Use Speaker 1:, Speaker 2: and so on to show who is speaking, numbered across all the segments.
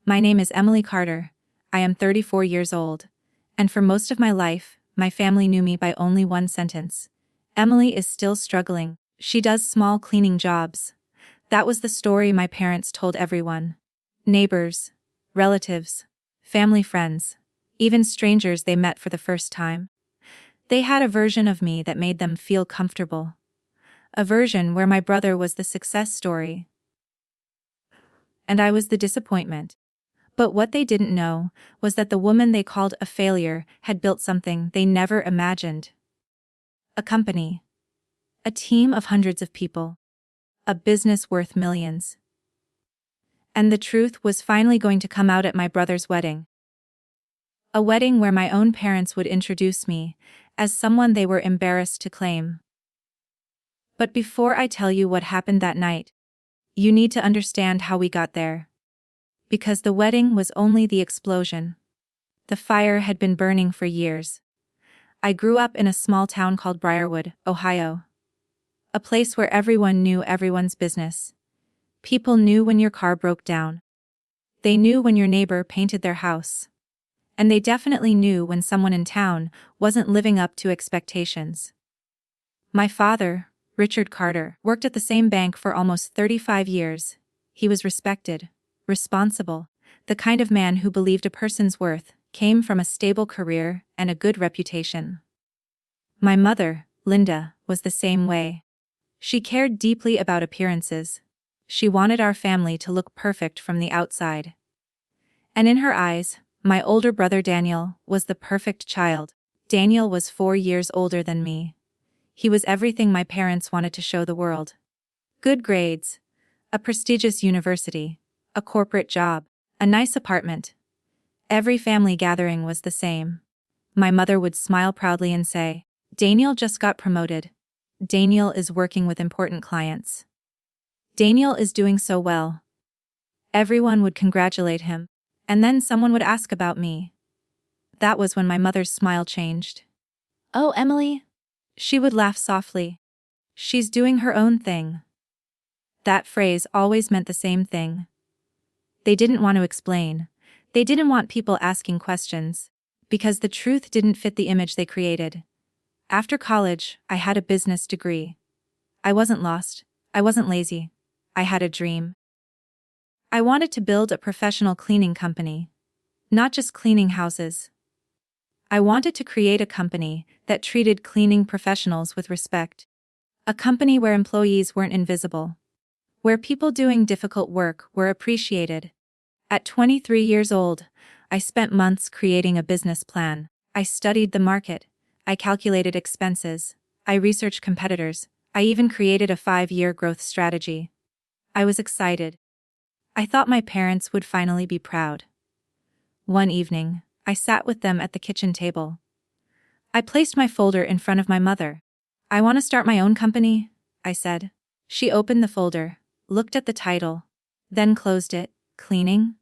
Speaker 1: My name is Emily Carter. I am 34 years old. And for most of my life, my family knew me by only one sentence. Emily is still struggling. She does small cleaning jobs. That was the story my parents told everyone. Neighbors, relatives, family friends, even strangers they met for the first time. They had a version of me that made them feel comfortable. A version where my brother was the success story, and I was the disappointment. But what they didn't know was that the woman they called a failure had built something they never imagined. A company. A team of hundreds of people. A business worth millions. And the truth was finally going to come out at my brother's wedding. A wedding where my own parents would introduce me as someone they were embarrassed to claim. But before I tell you what happened that night, you need to understand how we got there. Because the wedding was only the explosion. The fire had been burning for years. I grew up in a small town called Briarwood, Ohio. A place where everyone knew everyone's business. People knew when your car broke down. They knew when your neighbor painted their house. And they definitely knew when someone in town wasn't living up to expectations. My father, Richard Carter, worked at the same bank for almost 35 years. He was respected, responsible, the kind of man who believed a person's worth came from a stable career and a good reputation. My mother, Linda, was the same way. She cared deeply about appearances. She wanted our family to look perfect from the outside. And in her eyes, my older brother Daniel was the perfect child. Daniel was 4 years older than me. He was everything my parents wanted to show the world. Good grades, a prestigious university, a corporate job, a nice apartment. Every family gathering was the same. My mother would smile proudly and say, "Daniel just got promoted. Daniel is working with important clients. Daniel is doing so well." Everyone would congratulate him, and then someone would ask about me. That was when my mother's smile changed. "Oh, Emily?" She would laugh softly. "She's doing her own thing." That phrase always meant the same thing. They didn't want to explain. They didn't want people asking questions, because the truth didn't fit the image they created. After college, I had a business degree. I wasn't lost. I wasn't lazy. I had a dream. I wanted to build a professional cleaning company. Not just cleaning houses. I wanted to create a company that treated cleaning professionals with respect. A company where employees weren't invisible. Where people doing difficult work were appreciated. At 23 years old, I spent months creating a business plan. I studied the market. I calculated expenses. I researched competitors. I even created a 5-year growth strategy. I was excited. I thought my parents would finally be proud. One evening, I sat with them at the kitchen table. I placed my folder in front of my mother. "I want to start my own company," I said. She opened the folder, looked at the title, then closed it. "Cleaning?"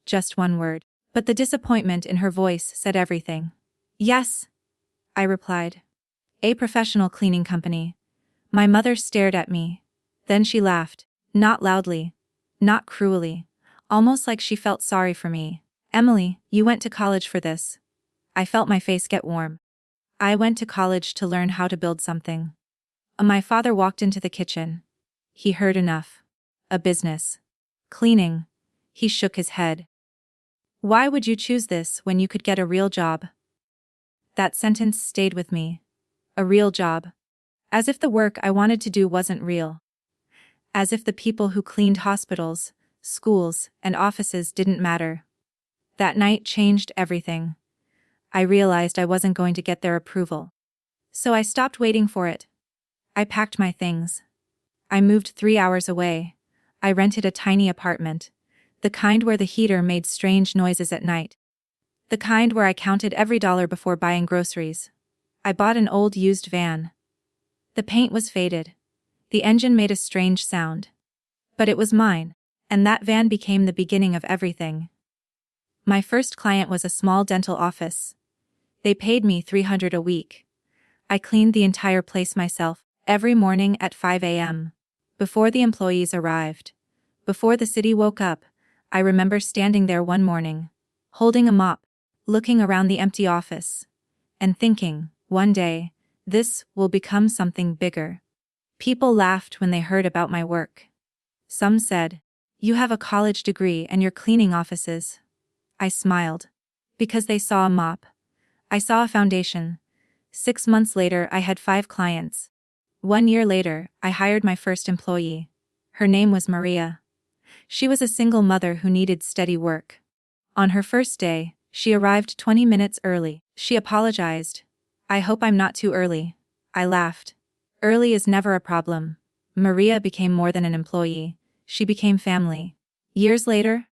Speaker 1: Just one word. But the disappointment in her voice said everything. "Yes," I replied. "A professional cleaning company." My mother stared at me. Then she laughed. Not loudly. Not cruelly. Almost like she felt sorry for me. "Emily, you went to college for this." I felt my face get warm. I went to college to learn how to build something. My father walked into the kitchen. He heard enough. A business. Cleaning. He shook his head. "Why would you choose this when you could get a real job?" That sentence stayed with me. A real job. As if the work I wanted to do wasn't real. As if the people who cleaned hospitals, schools, and offices didn't matter. That night changed everything. I realized I wasn't going to get their approval. So I stopped waiting for it. I packed my things. I moved 3 hours away. I rented a tiny apartment. The kind where the heater made strange noises at night. The kind where I counted every dollar before buying groceries. I bought an old used van. The paint was faded. The engine made a strange sound. But it was mine, and that van became the beginning of everything. My first client was a small dental office. They paid me $300 a week. I cleaned the entire place myself, every morning at 5 a.m. Before the employees arrived. Before the city woke up, I remember standing there one morning, holding a mop, looking around the empty office, and thinking, one day, this will become something bigger. People laughed when they heard about my work. Some said, "You have a college degree and you're cleaning offices." I smiled. Because they saw a mop. I saw a foundation. 6 months later, I had 5 clients. 1 year later, I hired my first employee. Her name was Maria. She was a single mother who needed steady work. On her first day, she arrived 20 minutes early. She apologized. "I hope I'm not too early." I laughed. Early is never a problem. Maria became more than an employee. She became family. Years later,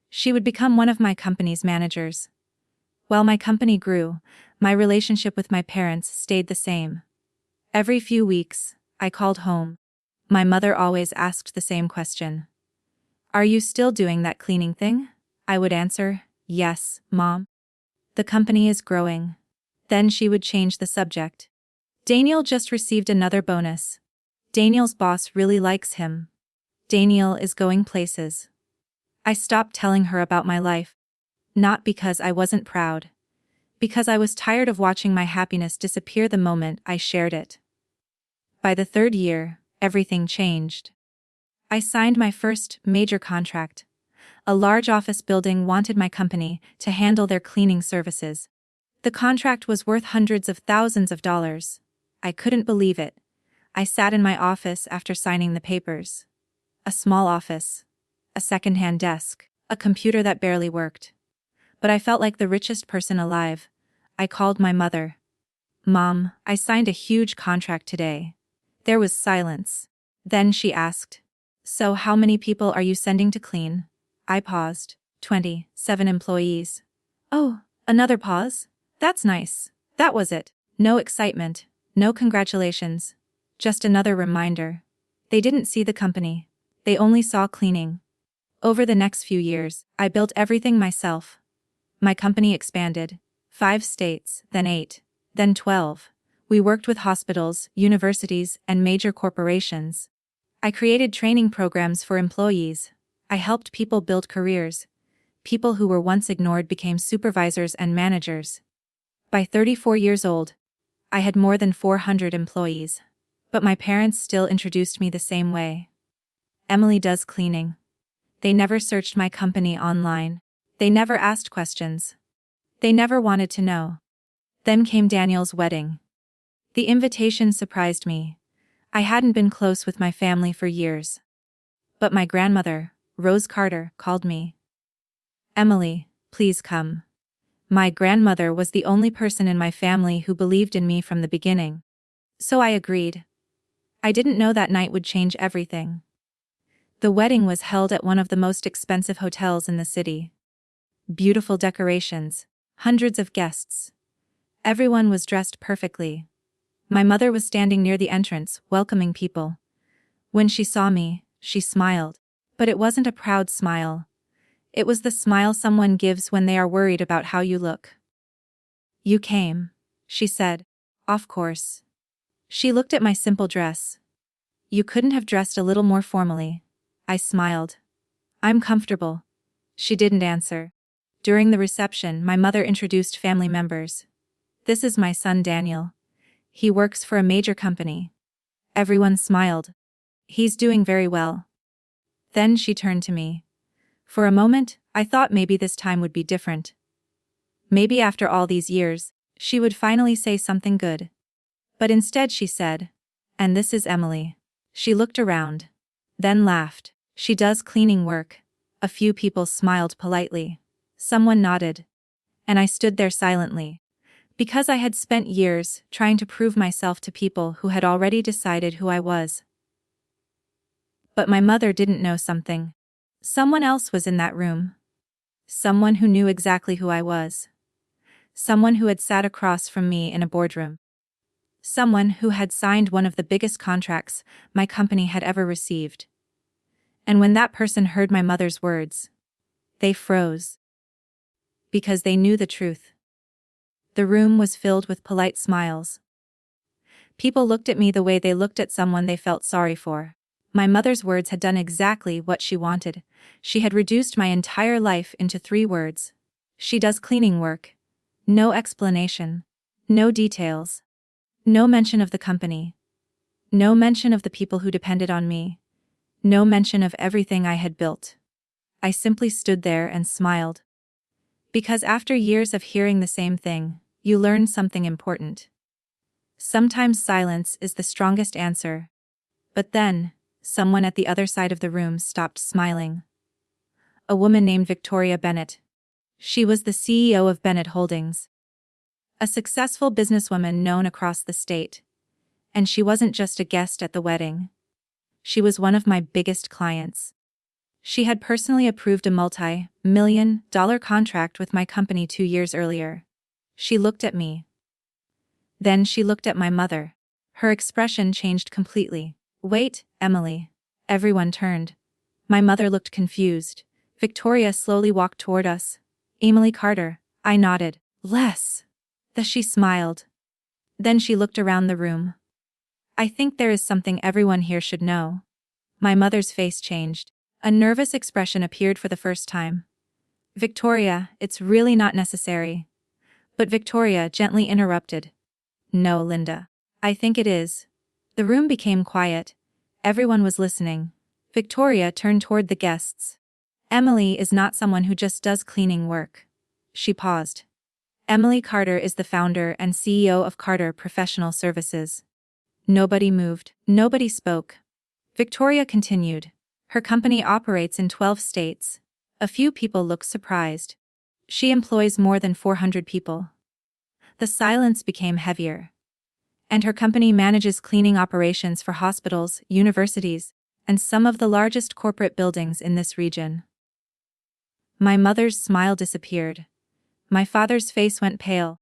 Speaker 1: she would become one of my company's managers. While my company grew, my relationship with my parents stayed the same. Every few weeks, I called home. My mother always asked the same question. "Are you still doing that cleaning thing?" I would answer, "Yes, Mom." "The company is growing." Then she would change the subject. "Daniel just received another bonus. Daniel's boss really likes him. Daniel is going places." I stopped telling her about my life. Not because I wasn't proud. Because I was tired of watching my happiness disappear the moment I shared it. By the 3rd year, everything changed. I signed my first major contract. A large office building wanted my company to handle their cleaning services. The contract was worth hundreds of thousands of dollars. I couldn't believe it. I sat in my office after signing the papers. A small office. A second-hand desk. A computer that barely worked. But I felt like the richest person alive. I called my mother. "Mom, I signed a huge contract today." There was silence. Then she asked, "So how many people are you sending to clean?" I paused. 27 employees. "Oh, another pause? That's nice." That was it. No excitement. No congratulations. Just another reminder. They didn't see the company. They only saw cleaning. Over the next few years, I built everything myself. My company expanded. 5 states, then 8, then 12. We worked with hospitals, universities, and major corporations. I created training programs for employees. I helped people build careers. People who were once ignored became supervisors and managers. By 34 years old, I had more than 400 employees. But my parents still introduced me the same way. "Emily does cleaning." They never searched my company online. They never asked questions. They never wanted to know. Then came Daniel's wedding. The invitation surprised me. I hadn't been close with my family for years. But my grandmother, Rose Carter, called me. "Emily, please come." My grandmother was the only person in my family who believed in me from the beginning. So I agreed. I didn't know that night would change everything. The wedding was held at one of the most expensive hotels in the city. Beautiful decorations, hundreds of guests. Everyone was dressed perfectly. My mother was standing near the entrance, welcoming people. When she saw me, she smiled. But it wasn't a proud smile. It was the smile someone gives when they are worried about how you look. "You came," she said. "Of course." She looked at my simple dress. "You couldn't have dressed a little more formally." I smiled. "I'm comfortable." She didn't answer. During the reception, my mother introduced family members. "This is my son Daniel. He works for a major company." Everyone smiled. "He's doing very well." Then she turned to me. For a moment, I thought maybe this time would be different. Maybe after all these years, she would finally say something good. But instead she said, "And this is Emily." She looked around. Then laughed. "She does cleaning work." A few people smiled politely. Someone nodded. And I stood there silently. Because I had spent years trying to prove myself to people who had already decided who I was. But my mother didn't know something. Someone else was in that room. Someone who knew exactly who I was. Someone who had sat across from me in a boardroom. Someone who had signed one of the biggest contracts my company had ever received. And when that person heard my mother's words, they froze. Because they knew the truth. The room was filled with polite smiles. People looked at me the way they looked at someone they felt sorry for. My mother's words had done exactly what she wanted. She had reduced my entire life into 3 words. She does cleaning work. No explanation. No details. No mention of the company. No mention of the people who depended on me. No mention of everything I had built. I simply stood there and smiled. Because after years of hearing the same thing, you learn something important. Sometimes silence is the strongest answer. But then, someone at the other side of the room stopped smiling. A woman named Victoria Bennett. She was the CEO of Bennett Holdings. A successful businesswoman known across the state. And she wasn't just a guest at the wedding. She was one of my biggest clients. She had personally approved a multi-million-dollar contract with my company 2 years earlier. She looked at me. Then she looked at my mother. Her expression changed completely. "Wait, Emily." Everyone turned. My mother looked confused. Victoria slowly walked toward us. "Emily Carter." I nodded. "Les." She smiled. Then she looked around the room. "I think there is something everyone here should know." My mother's face changed. A nervous expression appeared for the first time. "Victoria, it's really not necessary." But Victoria gently interrupted. "No, Linda. I think it is." The room became quiet. Everyone was listening. Victoria turned toward the guests. "Emily is not someone who just does cleaning work." She paused. "Emily Carter is the founder and CEO of Carter Professional Services." Nobody moved. Nobody spoke. Victoria continued. "Her company operates in 12 states. A few people looked surprised. She employs more than 400 people." The silence became heavier. "And her company manages cleaning operations for hospitals, universities, and some of the largest corporate buildings in this region." My mother's smile disappeared. My father's face went pale.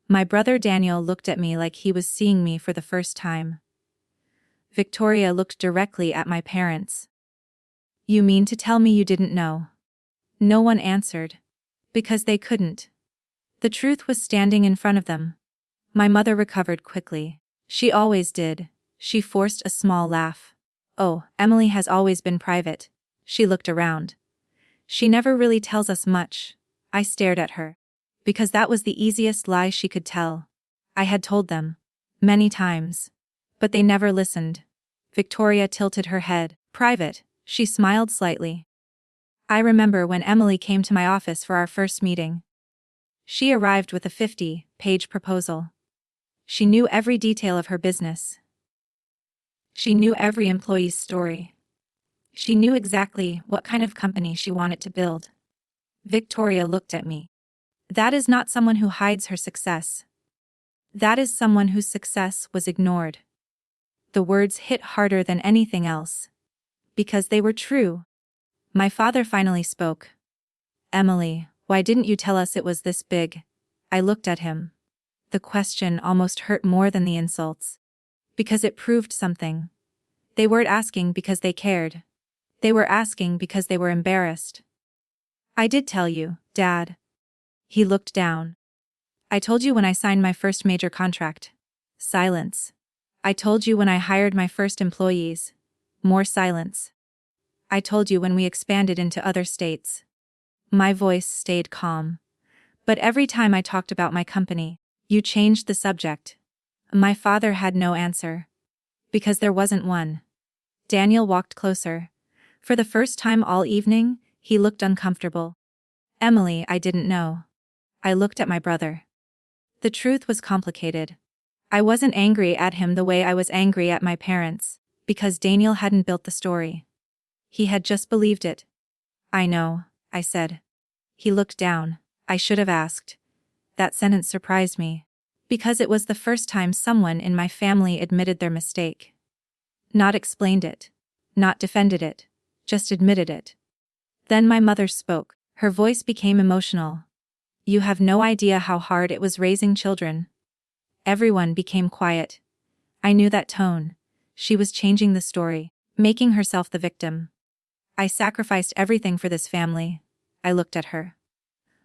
Speaker 1: My brother Daniel looked at me like he was seeing me for the first time. Victoria looked directly at my parents. "You mean to tell me you didn't know?" No one answered. Because they couldn't. The truth was standing in front of them. My mother recovered quickly. She always did. She forced a small laugh. "Oh, Emily has always been private." She looked around. "She never really tells us much." I stared at her. Because that was the easiest lie she could tell. I had told them. Many times. But they never listened. Victoria tilted her head. "Private." She smiled slightly. "I remember when Emily came to my office for our first meeting. She arrived with a 50-page proposal. She knew every detail of her business. She knew every employee's story. She knew exactly what kind of company she wanted to build." Victoria looked at me. "That is not someone who hides her success. That is someone whose success was ignored." The words hit harder than anything else. Because they were true. My father finally spoke. "Emily, why didn't you tell us it was this big?" I looked at him. The question almost hurt more than the insults. Because it proved something. They weren't asking because they cared. They were asking because they were embarrassed. "I did tell you, Dad." He looked down. "I told you when I signed my first major contract." Silence. "I told you when I hired my first employees." More silence. "I told you when we expanded into other states." My voice stayed calm. "But every time I talked about my company, you changed the subject." My father had no answer. Because there wasn't one. Daniel walked closer. For the first time all evening, he looked uncomfortable. "Emily, I didn't know." I looked at my brother. The truth was complicated. I wasn't angry at him the way I was angry at my parents, because Daniel hadn't built the story. He had just believed it. "I know," I said. He looked down. I should have asked. That sentence surprised me. Because it was the first time someone in my family admitted their mistake. Not explained it. Not defended it. Just admitted it. Then my mother spoke. Her voice became emotional. "You have no idea how hard it was raising children." Everyone became quiet. I knew that tone. She was changing the story, making herself the victim. "I sacrificed everything for this family." I looked at her.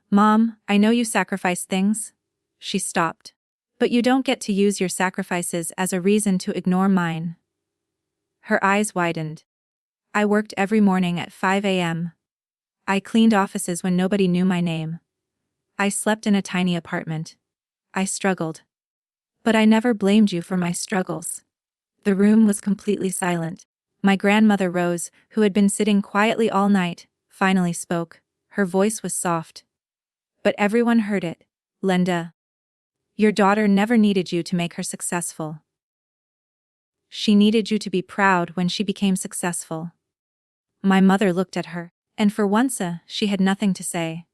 Speaker 1: "Mom, I know you sacrificed things." She stopped. "But you don't get to use your sacrifices as a reason to ignore mine." Her eyes widened. I worked every morning at 5 a.m. I cleaned offices when nobody knew my name. I slept in a tiny apartment. I struggled. But I never blamed you for my struggles. The room was completely silent. My grandmother Rose, who had been sitting quietly all night, finally spoke. Her voice was soft. But everyone heard it. Linda. Your daughter never needed you to make her successful. She needed you to be proud when she became successful. My mother looked at her, and for once, she had nothing to say.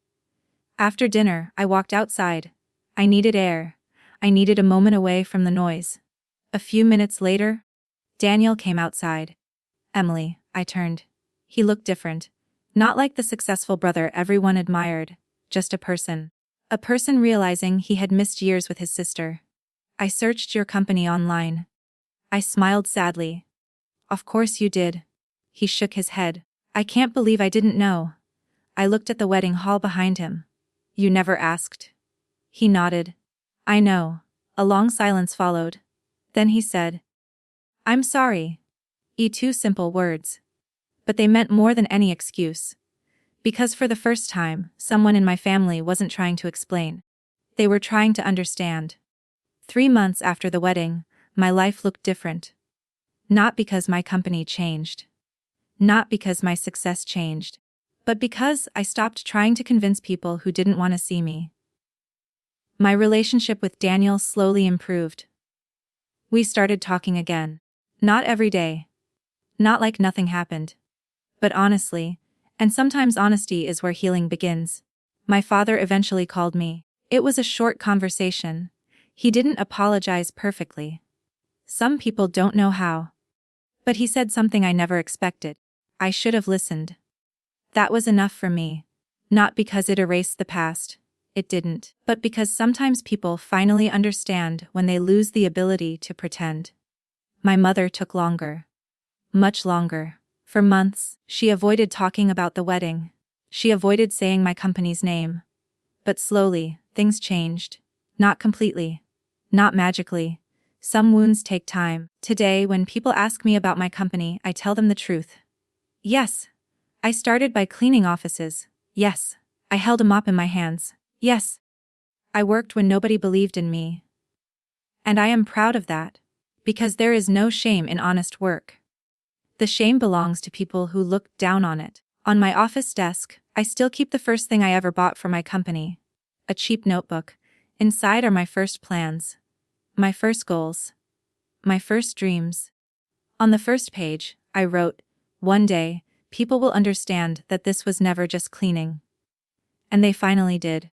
Speaker 1: After dinner, I walked outside. I needed air. I needed a moment away from the noise. A few minutes later, Daniel came outside. Emily, I turned. He looked different. Not like the successful brother everyone admired, just a person. A person realizing he had missed years with his sister. I searched your company online. I smiled sadly. Of course you did. He shook his head. I can't believe I didn't know. I looked at the wedding hall behind him. You never asked. He nodded. I know. A long silence followed. Then he said, I'm sorry. Two simple words. But they meant more than any excuse. Because for the first time, someone in my family wasn't trying to explain. They were trying to understand. 3 months after the wedding, my life looked different. Not because my company changed. Not because my success changed. But because I stopped trying to convince people who didn't want to see me. My relationship with Daniel slowly improved. We started talking again. Not every day. Not like nothing happened. But honestly, and sometimes honesty is where healing begins. My father eventually called me. It was a short conversation. He didn't apologize perfectly. Some people don't know how. But he said something I never expected. I should have listened. That was enough for me. Not because it erased the past. It didn't. But because sometimes people finally understand when they lose the ability to pretend. My mother took longer. Much longer. For months, she avoided talking about the wedding. She avoided saying my company's name. But slowly, things changed. Not completely. Not magically. Some wounds take time. Today, when people ask me about my company, I tell them the truth. Yes. I started by cleaning offices. Yes. I held a mop in my hands. Yes. I worked when nobody believed in me. And I am proud of that. Because there is no shame in honest work. The shame belongs to people who look down on it. On my office desk, I still keep the first thing I ever bought for my company. A cheap notebook. Inside are my first plans. My first goals. My first dreams. On the first page, I wrote, one day, people will understand that this was never just cleaning. And they finally did.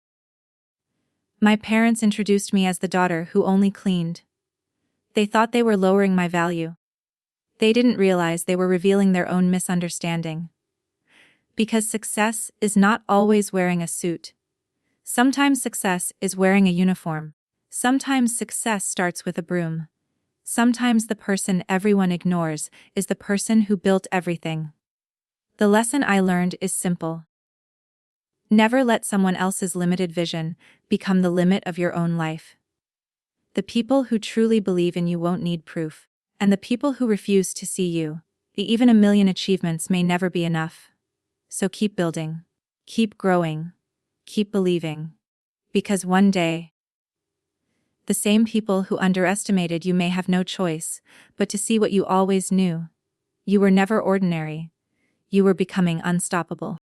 Speaker 1: My parents introduced me as the daughter who only cleaned. They thought they were lowering my value. They didn't realize they were revealing their own misunderstanding. Because success is not always wearing a suit. Sometimes success is wearing a uniform. Sometimes success starts with a broom. Sometimes the person everyone ignores is the person who built everything. The lesson I learned is simple. Never let someone else's limited vision become the limit of your own life. The people who truly believe in you won't need proof. And the people who refuse to see you, even a million achievements may never be enough. So keep building. Keep growing. Keep believing. Because one day, the same people who underestimated you may have no choice but to see what you always knew. You were never ordinary. You were becoming unstoppable.